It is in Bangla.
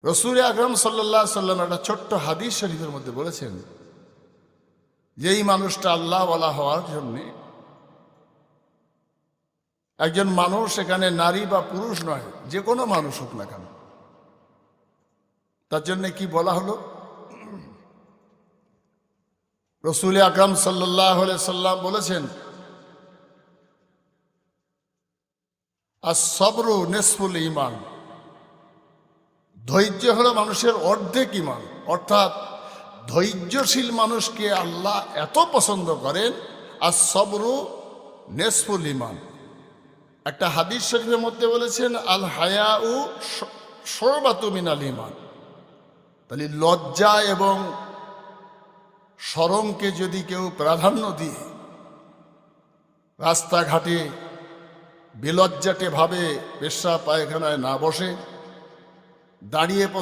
রাসূল আকরাম সাল্লাল্লাহু আলাইহি সাল্লাম একটা ছোট্ট হাদিস শরীফের মধ্যে বলেছেন, যেই মানুষটা আল্লাহওয়ালা হওয়ার জন্যে, একজন মানুষ এখানে নারী বা পুরুষ নয়, যে কোনো মানুষ হোক না কেন, তার জন্য কি বলা হলো? রাসূল আকরাম সাল্লাল্লাহু আলাইহি সাল্লাম বলেছেন, আস-সাবরু নিসফুল ঈমান। ধৈর্য হলো মানুষের অর্ধেক ঈমান। অর্থাৎ ধৈর্যশীল মানুষকে আল্লাহ এত পছন্দ করেন, আস-সাবরু নিসফুল ঈমান। একটা হাদিস শরীফের মধ্যে বলেছেন, আল হায়াউ শুবাতু মিনাল ঈমান। তাহলে লজ্জা এবং শরমকে যদি কেউ প্রাধান্য দিয়ে রাস্তাঘাটে বিলজ্জাটে ভাবে পেশাব পায়খানায় না বসে, দাঁড়িয়ে